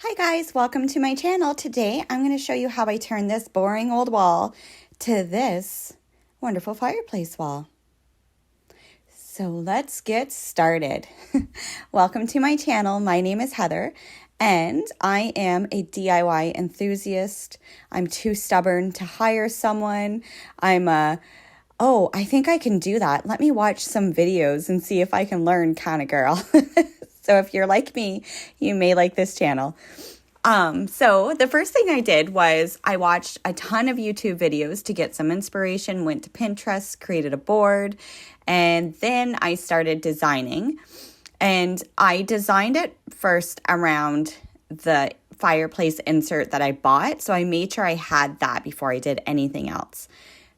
Hi guys, welcome to my channel. Today I'm going to show you how I turn this boring old wall to this wonderful fireplace wall. So let's get started. Welcome to my channel. My name is Heather and I am a DIY enthusiast. I'm too stubborn to hire someone. Oh, I think I can do that. Let me watch some videos and see if I can learn kind of girl. So if you're like me, you may like this channel. So the first thing I did was I watched a ton of YouTube videos to get some inspiration, went to Pinterest, created a board, and then I started designing. And I designed it first around the fireplace insert that I bought. So I made sure I had that before I did anything else,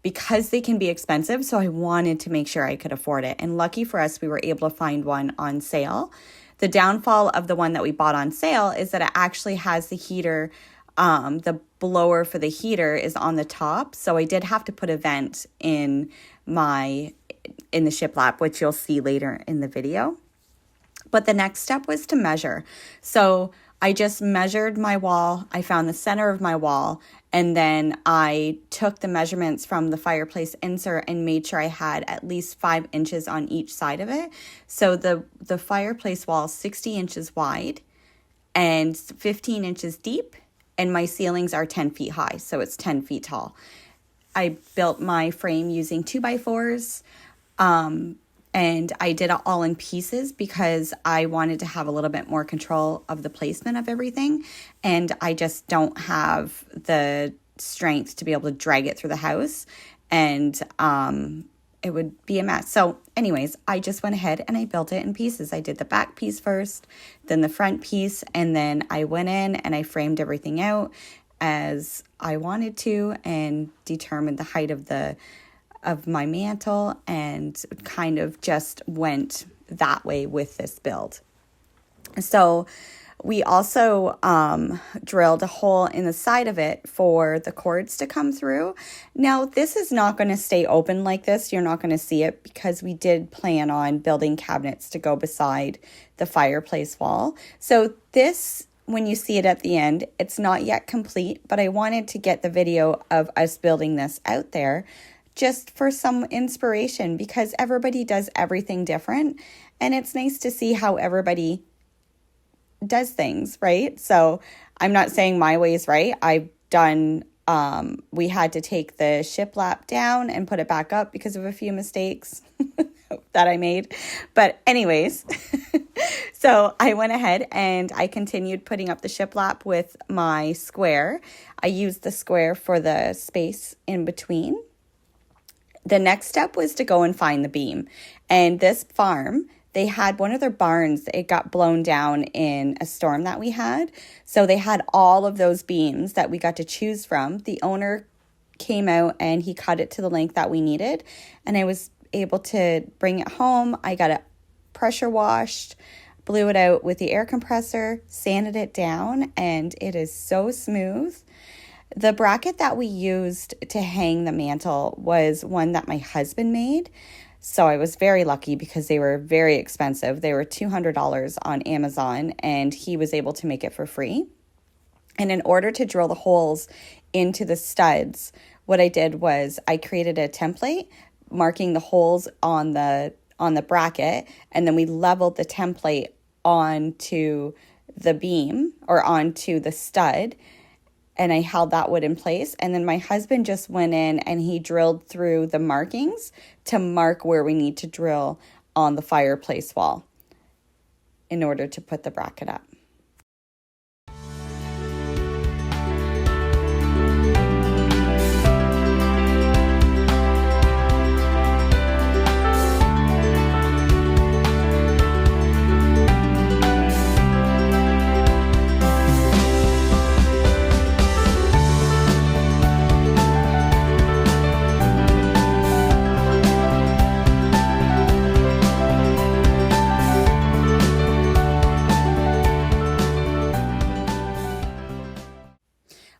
because they can be expensive. So I wanted to make sure I could afford it. And lucky for us, we were able to find one on sale. The downfall of the one that we bought on sale is that it actually has the heater, the blower for the heater is on the top. So I did have to put a vent in the shiplap, which you'll see later in the video. But the next step was to measure. So I just measured my wall. I found the center of my wall, and then I took the measurements from the fireplace insert and made sure I had at least 5 inches on each side of it. So the fireplace wall is 60 inches wide and 15 inches deep, and my ceilings are 10 feet high, so it's 10 feet tall. I built my frame using 2x4s. And I did it all in pieces because I wanted to have a little bit more control of the placement of everything. And I just don't have the strength to be able to drag it through the house. And it would be a mess. So anyways, I just went ahead and I built it in pieces. I did the back piece first, then the front piece. And then I went in and I framed everything out as I wanted to and determined the height of my mantle, and kind of just went that way with this build. So we also drilled a hole in the side of it for the cords to come through. Now, this is not going to stay open like this. You're not going to see it because we did plan on building cabinets to go beside the fireplace wall. So this, when you see it at the end, it's not yet complete, but I wanted to get the video of us building this out there just for some inspiration, because everybody does everything different, and it's nice to see how everybody does things, right? So I'm not saying my way is right. We had to take the shiplap down and put it back up because of a few mistakes that I made. But anyways, so I went ahead and I continued putting up the shiplap with my square. I used the square for the space in between. The next step was to go and find the beam. And this farm, they had one of their barns, it got blown down in a storm that we had. So they had all of those beams that we got to choose from. The owner came out and he cut it to the length that we needed. And I was able to bring it home. I got it pressure washed, blew it out with the air compressor, sanded it down, and it is so smooth. The bracket that we used to hang the mantle was one that my husband made. So I was very lucky because they were very expensive. They were $200 on Amazon, and he was able to make it for free. And in order to drill the holes into the studs, what I did was I created a template marking the holes on the bracket, and then we leveled the template onto the beam or onto the stud. And I held that wood in place. And then my husband just went in and he drilled through the markings to mark where we need to drill on the fireplace wall in order to put the bracket up.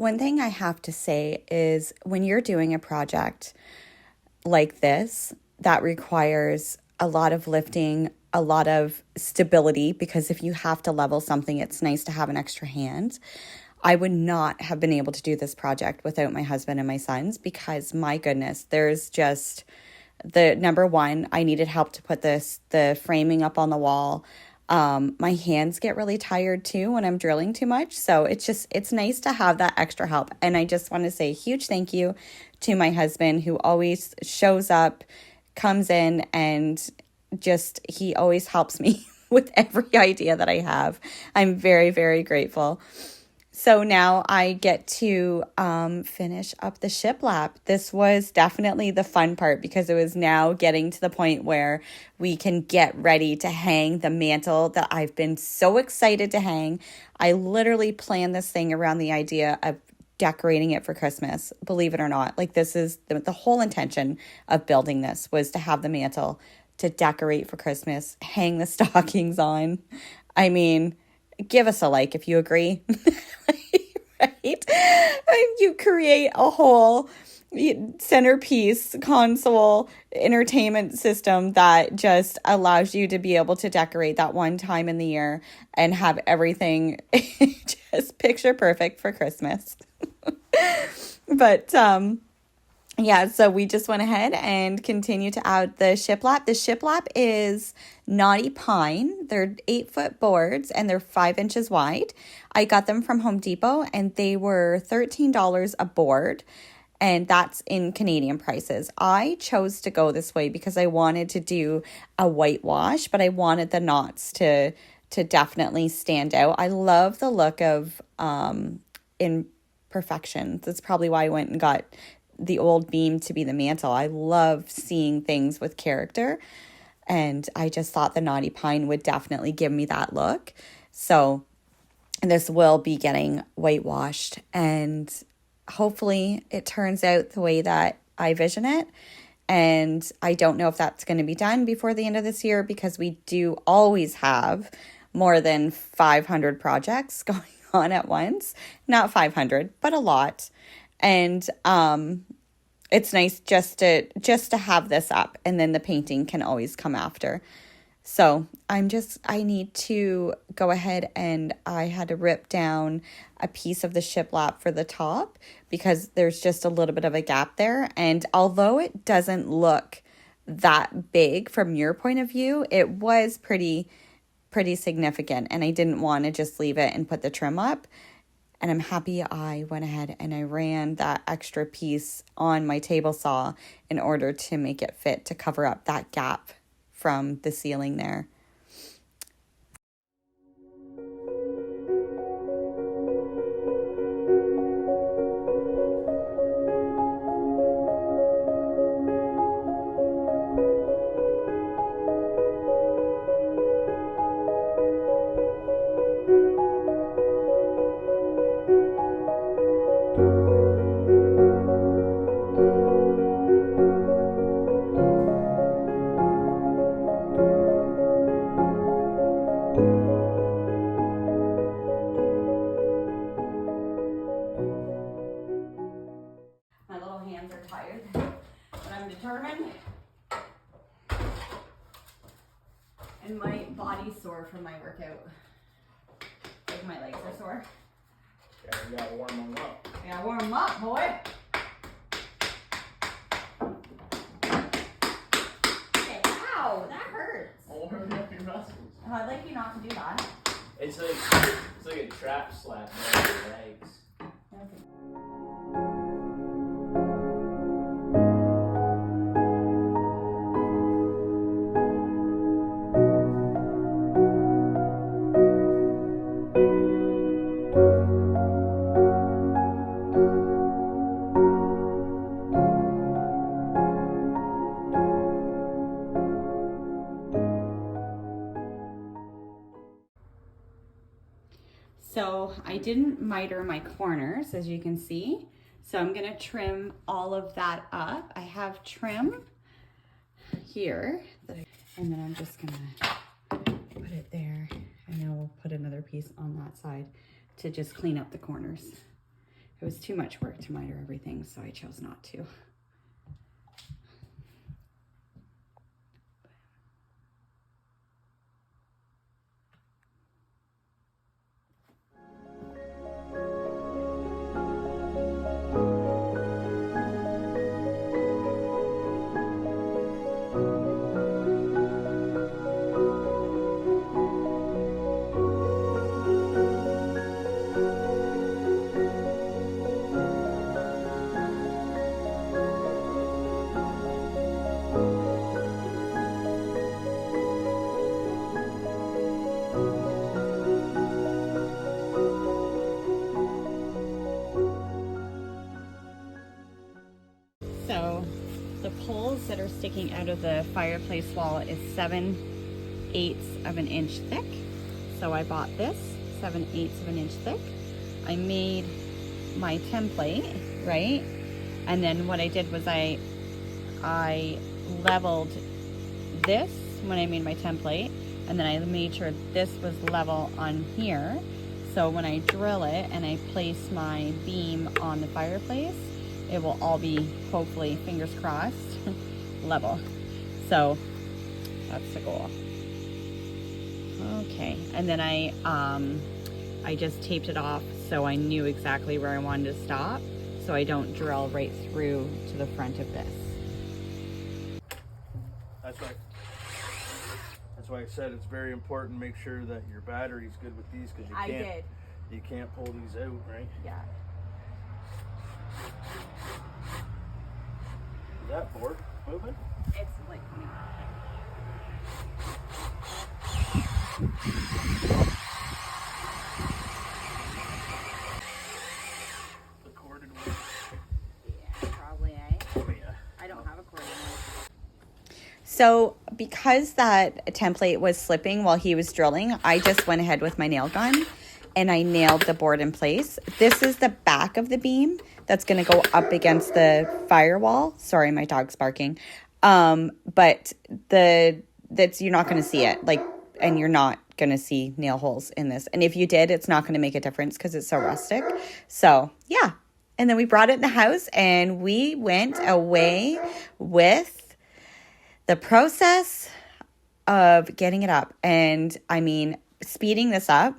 One thing I have to say is when you're doing a project like this that requires a lot of lifting, a lot of stability, because if you have to level something, it's nice to have an extra hand. I would not have been able to do this project without my husband and my sons, because my goodness, there's just the number one, I needed help to put the framing up on the wall. My hands get really tired too when I'm drilling too much. So it's nice to have that extra help. And I just want to say a huge thank you to my husband, who always shows up, comes in, and he always helps me with every idea that I have. I'm very, very grateful. So now I get to finish up the shiplap. This was definitely the fun part, because it was now getting to the point where we can get ready to hang the mantle that I've been so excited to hang. I literally planned this thing around the idea of decorating it for Christmas, believe it or not. Like, this is the whole intention of building this, was to have the mantle to decorate for Christmas, hang the stockings on. I mean, give us a like if you agree. Right? You create a whole centerpiece console entertainment system that just allows you to be able to decorate that one time in the year and have everything just picture perfect for Christmas. But yeah, so we just went ahead and continued to add the shiplap. The shiplap is knotty pine. They're 8-foot boards and they're 5 inches wide. I got them from Home Depot and they were $13 a board. And that's in Canadian prices. I chose to go this way because I wanted to do a whitewash, but I wanted the knots to definitely stand out. I love the look of imperfections. That's probably why I went and got the old beam to be the mantle. I love seeing things with character, and I just thought the knotty pine would definitely give me that look. So this will be getting whitewashed, and hopefully it turns out the way that I vision it. And I don't know if that's going to be done before the end of this year, because we do always have more than 500 projects going on at once. Not 500, but a lot. And it's nice just to have this up, and then the painting can always come after. So I need to go ahead, and I had to rip down a piece of the shiplap for the top because there's just a little bit of a gap there. And although it doesn't look that big from your point of view, it was pretty significant, and I didn't want to just leave it and put the trim up. And I'm happy I went ahead and I ran that extra piece on my table saw in order to make it fit to cover up that gap from the ceiling there. My little hands are tired, but I'm determined. And my body's sore from my workout. Like, my legs are sore. Yeah, you gotta warm them up. Yeah, warm them up, boy. Okay, ow, that hurts. I'll warm up your muscles. Oh, I'd like you not to do that. It's like a trap slap on your legs. Okay. So I didn't miter my corners, as you can see. So I'm gonna trim all of that up. I have trim here, and then I'm just gonna put it there, and then we'll put another piece on that side to just clean up the corners. It was too much work to miter everything, so I chose not to. that are sticking out of the fireplace wall is 7/8 of an inch thick. So I bought this 7/8 of an inch thick. I made my template, right? And then what I did was I leveled this when I made my template, and then I made sure this was level on here. So when I drill it and I place my beam on the fireplace, it will all be, hopefully, fingers crossed, level. So that's the goal. Okay, and then I just taped it off so I knew exactly where I wanted to stop, so I don't drill right through to the front of this. That's why I said it's very important. Make sure that your battery's good with these, because you can't pull these out, right? Yeah. Is that board moving? It's like me. The corded one. Yeah, probably, eh? Oh yeah. I don't have a cord. So because that template was slipping while he was drilling, I just went ahead with my nail gun and I nailed the board in place. This is the back of the beam that's going to go up against the firewall. Sorry, my dog's barking. But you're not going to see it, and you're not going to see nail holes in this. And if you did, it's not going to make a difference because it's so rustic. So yeah. And then we brought it in the house and we went away with the process of getting it up. And I mean, speeding this up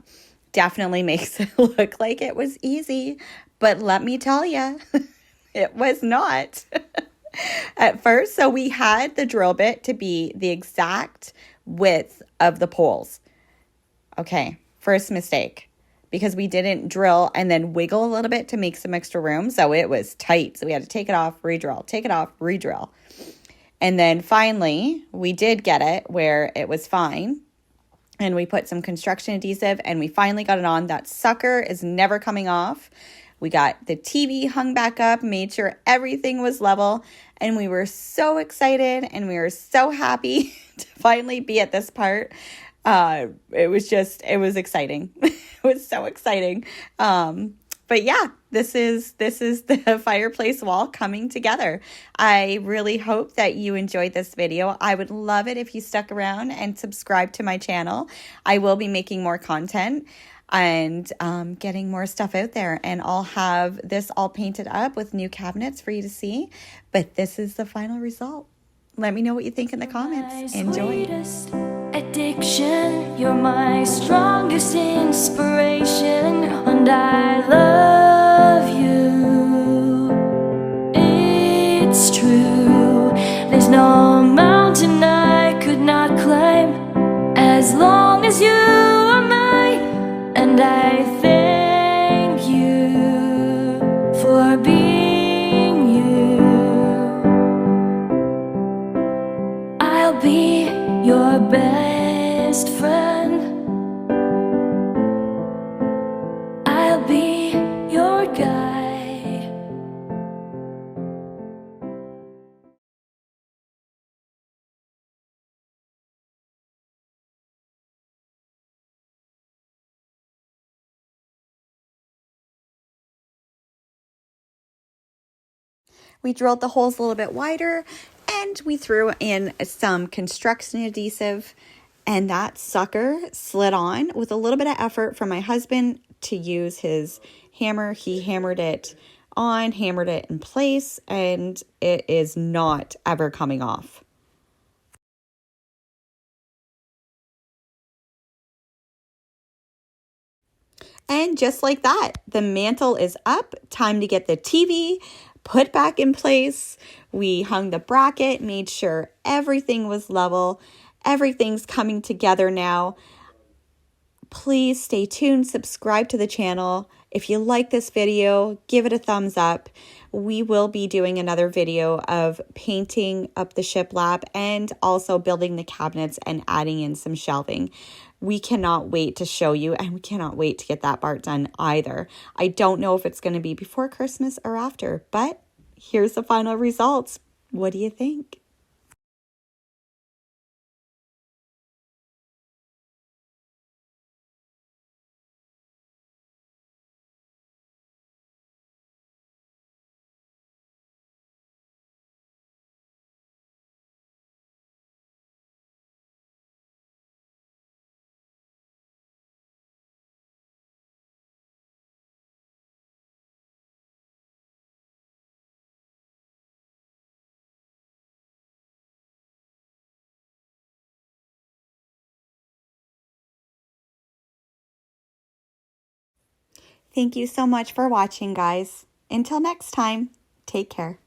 definitely makes it look like it was easy. But let me tell you, it was not at first. So we had the drill bit to be the exact width of the poles. Okay, first mistake. Because we didn't drill and then wiggle a little bit to make some extra room. So it was tight. So we had to take it off, re-drill, take it off, re-drill. And then finally, we did get it where it was fine. And we put some construction adhesive and we finally got it on. That sucker is never coming off. We got the TV hung back up, made sure everything was level. And we were so excited and we were so happy to finally be at this part. It was exciting. It was so exciting. But yeah, this is the fireplace wall coming together. I really hope that you enjoyed this video. I would love it if you stuck around and subscribed to my channel. I will be making more content and getting more stuff out there. And I'll have this all painted up with new cabinets for you to see. But this is the final result. Let me know what you think in the comments. Enjoy. Addiction, you're my strongest inspiration, and I love you. It's true, there's no mountain I could not climb as long as you are mine, and I thank you for being you. I'll be your best friend. I'll be your guide. We drilled the holes a little bit wider and we threw in some construction adhesive, and that sucker slid on with a little bit of effort from my husband to use his hammer. He hammered it on, hammered it in place, and it is not ever coming off. And just like that, the mantle is up. Time to get the TV put back in place. We hung the bracket, made sure everything was level. Everything's coming together now. Please stay tuned, subscribe to the channel. If you like this video, give it a thumbs up. We will be doing another video of painting up the shiplap and also building the cabinets and adding in some shelving. We cannot wait to show you, and we cannot wait to get that part done either. I don't know if it's going to be before Christmas or after, but here's the final results. What do you think? Thank you so much for watching, guys. Until next time, take care.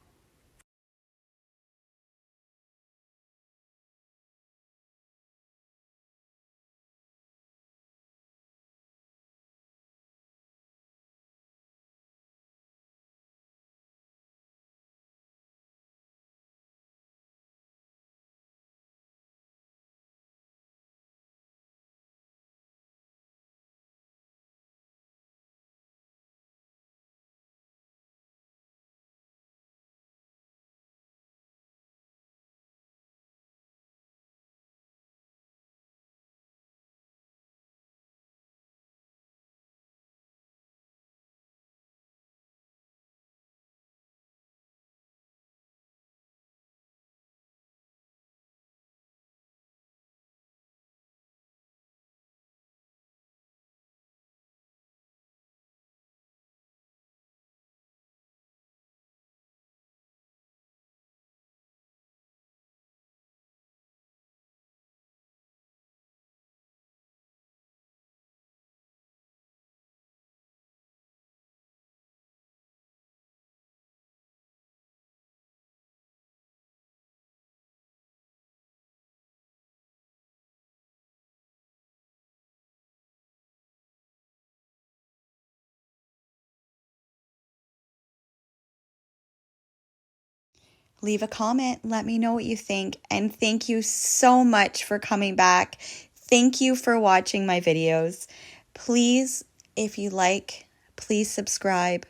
Leave a comment. Let me know what you think. And thank you so much for coming back. Thank you for watching my videos. Please, if you like, please subscribe.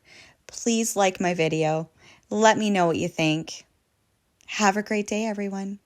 Please like my video. Let me know what you think. Have a great day, everyone.